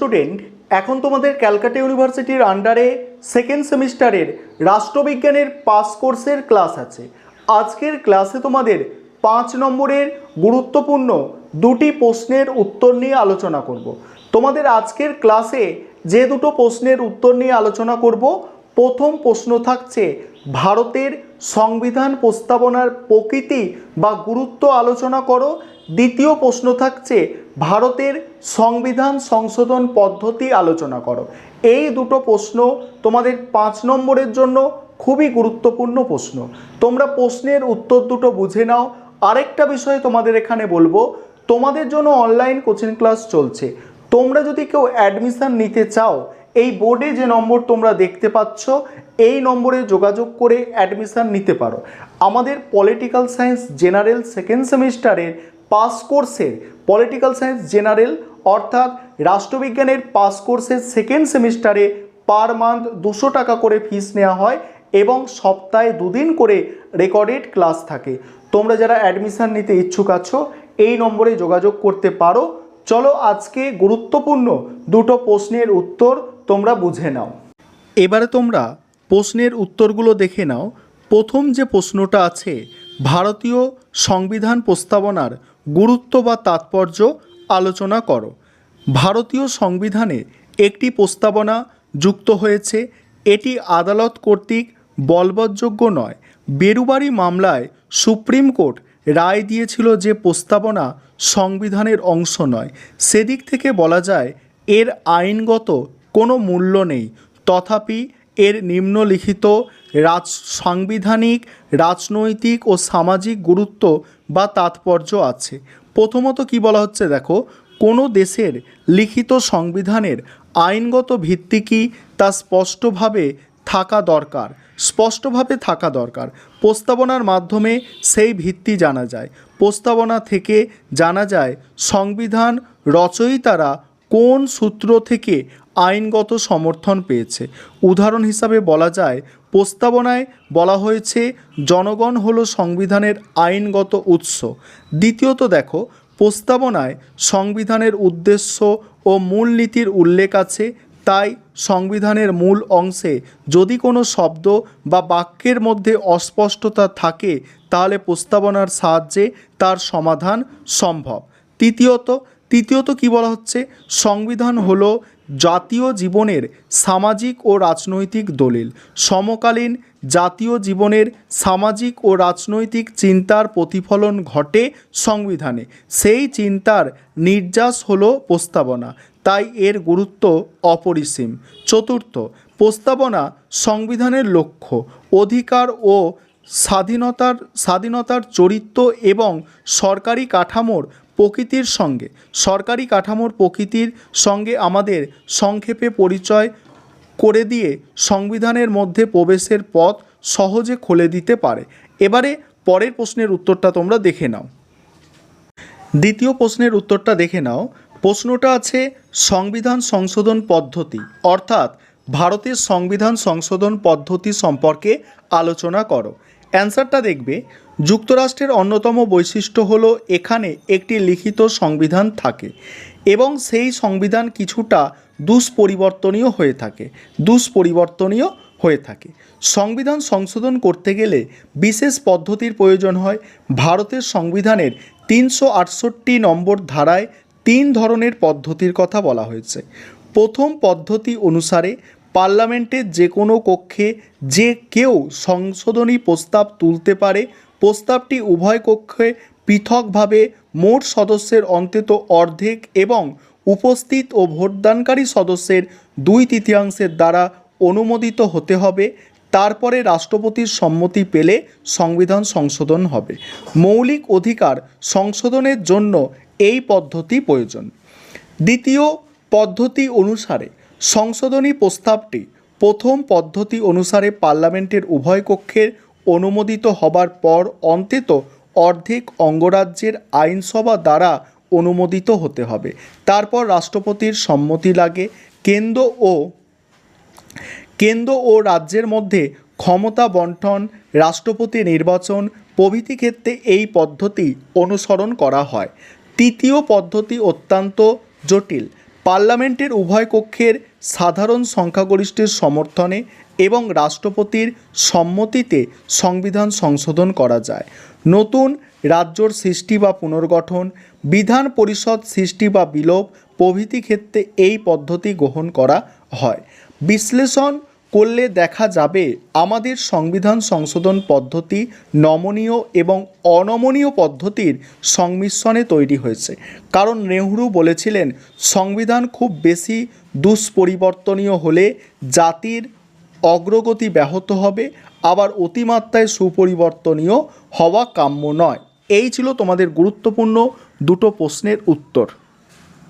Student, এখন তোমাদের ক্যালকাটা ইউনিভার্সিটির আন্ডারে সেকেন্ড সেমিস্টারের রাষ্ট্রবিজ্ঞানের পাস কোর্সের ক্লাস আছে। আজকের ক্লাসে তোমাদের 5 নম্বরের গুরুত্বপূর্ণ দুটি প্রশ্নের উত্তর নিয়ে আলোচনা করব। তোমাদের আজকের ক্লাসে যে দুটো প্রশ্নের উত্তর নিয়ে আলোচনা করব, প্রথম প্রশ্ন থাকছে ভারতের সংবিধান প্রস্তাবনার প্রকৃতি বা গুরুত্ব আলোচনা করো। দ্বিতীয় প্রশ্ন থাকছে ভারতের সংবিধান সংশোধন পদ্ধতি আলোচনা করো। এই দুটো প্রশ্ন তোমাদের 5 নম্বরের জন্য খুবই গুরুত্বপূর্ণ প্রশ্ন। তোমরা প্রশ্নের উত্তর দুটো বুঝে নাও। আরেকটা বিষয় তোমাদের এখানে বলবো, তোমাদের জন্য অনলাইন কোচিং ক্লাস চলছে। তোমরা যদি কেউ অ্যাডমিশন নিতে চাও, এই বোর্ডে যে নম্বর তোমরা দেখতে পাচ্ছ এই নম্বরে যোগাযোগ করে অ্যাডমিশন নিতে পারো। আমাদের পলিটিক্যাল সায়েন্স জেনারেল সেকেন্ড সেমিস্টারের পাস কোর্সের পলিটিক্যাল সায়েন্স জেনারেল অর্থাৎ রাষ্ট্রবিজ্ঞানের পাস কোর্সের সেকেন্ড সেমিস্টারে পার মান্থ 200 টাকা করে ফিস নেওয়া হয় এবং সপ্তাহে 2 দিন করে রেকর্ডেড ক্লাস থাকে। তোমরা যারা অ্যাডমিশন নিতে ইচ্ছুক আছো এই নম্বরে যোগাযোগ করতে পারো। চলো আজকে গুরুত্বপূর্ণ দুটো প্রশ্নের উত্তর তোমরা বুঝে নাও। এবারে তোমরা প্রশ্নের উত্তরগুলো দেখে নাও। প্রথম যে প্রশ্নটা আছে, ভারতীয় সংবিধান প্রস্তাবনার গুরুত্ব বা তাৎপর্য আলোচনা করো। ভারতীয় সংবিধানে একটি প্রস্তাবনা যুক্ত হয়েছে। এটি আদালত কর্তৃক বলবৎযোগ্য নয়। বেরুবারি মামলায় সুপ্রিম কোর্ট রায় দিয়েছিল যে প্রস্তাবনা সংবিধানের অংশ নয়। সেদিক থেকে বলা যায় এর আইনগত কোনো মূল্য নেই, তথাপি এর নিম্নলিখিত সাংবিধানিক, রাজনৈতিক ও সামাজিক গুরুত্ব বা তাৎপর্য আছে। প্রথমত কি বলা হচ্ছে দেখো, কোনো দেশের লিখিত সংবিধানের আইনগত ভিত্তি কি তা স্পষ্টভাবে থাকা দরকার। প্রস্তাবনার মাধ্যমে সেই ভিত্তি জানা যায়। প্রস্তাবনা থেকে জানা যায় সংবিধান রচয়িতারা কোন সূত্র থেকে আইনগত সমর্থন পেয়েছে। উদাহরণ হিসাবে বলা যায়, প্রস্তাবনায় বলা হয়েছে জনগণ হলো সংবিধানের আইনগত উৎস। দ্বিতীয়ত দেখো, প্রস্তাবনায় সংবিধানের উদ্দেশ্য ও মূলনীতির উল্লেখ আছে। তাই সংবিধানের মূল অংশে যদি কোনো শব্দ বা বাক্যের মধ্যে অস্পষ্টতা থাকে তাহলে প্রস্তাবনার সাহায্যে তার সমাধান সম্ভব। তৃতীয়ত কি বলা হচ্ছে, সংবিধান হলো জাতীয় জীবনের সামাজিক ও রাজনৈতিক দলিল। সমকালীন জাতীয় জীবনের সামাজিক ও রাজনৈতিক চিন্তার প্রতিফলন ঘটে সংবিধানে। সেই চিন্তার নির্যাস হলো প্রস্তাবনা, তাই এর গুরুত্ব অপরিসীম। চতুর্থ, প্রস্তাবনা সংবিধানের লক্ষ্য, অধিকার ও স্বাধীনতার চরিত্র এবং সরকারি কাঠামোর প্রকৃতির সঙ্গে আমাদের সংক্ষেপে পরিচয় করে দিয়ে সংবিধানের মধ্যে প্রবেশের পথ সহজে খুলে দিতে পারে। এবারে পরের প্রশ্নের উত্তরটা তোমরা দেখে নাও। দ্বিতীয় প্রশ্নের উত্তরটা দেখে নাও। প্রশ্নটা আছে সংবিধান সংশোধন পদ্ধতি অর্থাৎ ভারতের সংবিধান সংশোধন পদ্ধতি সম্পর্কে আলোচনা করো। অ্যান্সারটা দেখবে, যুক্তরাষ্ট্রের অন্যতম বৈশিষ্ট্য হলো এখানে একটি লিখিত সংবিধান থাকে এবং সেই সংবিধান কিছুটা দুষ্পরিবর্তনীয় হয়ে থাকে। সংবিধান সংশোধন করতে গেলে বিশেষ পদ্ধতির প্রয়োজন হয়। ভারতের সংবিধানের 368 নম্বর ধারায় 3 ধরনের পদ্ধতির কথা বলা হয়েছে। প্রথম পদ্ধতি অনুসারে পার্লামেন্টের যে কোনো কক্ষে যে কেউ সংশোধনী প্রস্তাব তুলতে পারে। প্রস্তাবটি উভয় কক্ষে পৃথকভাবে মোট সদস্যের অন্তত অর্ধেক এবং উপস্থিত ও ভোটদানকারী সদস্যের 2/3 দ্বারা অনুমোদিত হতে হবে। তারপরে রাষ্ট্রপতির সম্মতি পেলে সংবিধান সংশোধন হবে। মৌলিক অধিকার সংশোধনের জন্য এই পদ্ধতি প্রয়োজন। দ্বিতীয় পদ্ধতি অনুসারে সংশোধনী প্রস্তাবটি প্রথম পদ্ধতি অনুসারে পার্লামেন্টের উভয় কক্ষের অনুমোদিত হবার পর অন্তত অর্ধেক অঙ্গরাজ্যের আইনসভা দ্বারা অনুমোদিত হতে হবে। তারপর রাষ্ট্রপতির সম্মতি লাগে। কেন্দ্র ও রাজ্যের মধ্যে ক্ষমতা বন্টন, রাষ্ট্রপতি নির্বাচন প্রভৃতি ক্ষেত্রে এই পদ্ধতি অনুসরণ করা হয়। তৃতীয় পদ্ধতি অত্যন্ত জটিল। পার্লামেন্টের উভয় কক্ষের সাধারণ সংখ্যাগরিষ্ঠের সমর্থনে এবং রাষ্ট্রপতির সম্মতিতে সংবিধান সংশোধন করা যায়। নতুন রাজ্যর সৃষ্টি বা পুনর্গঠন, বিধান পরিষদ সৃষ্টি বা বিলোপ প্রভৃতি ক্ষেত্রে এই পদ্ধতি গ্রহণ করা হয়। বিশ্লেষণ করলে দেখা যাবে আমাদের সংবিধান সংশোধন পদ্ধতি নমনীয় এবং অনমনীয় পদ্ধতির সংমিশ্রণে তৈরি হয়েছে। কারণ নেহরু বলেছিলেন, সংবিধান খুব বেশি দুষ্পরিবর্তনীয় হলে জাতির অগ্রগতি ব্যাহত হবে, আবার অতিমাত্রায় সুপরিবর্তনীয় হওয়া কাম্য নয়। এই ছিল তোমাদের গুরুত্বপূর্ণ দুটো প্রশ্নের উত্তর।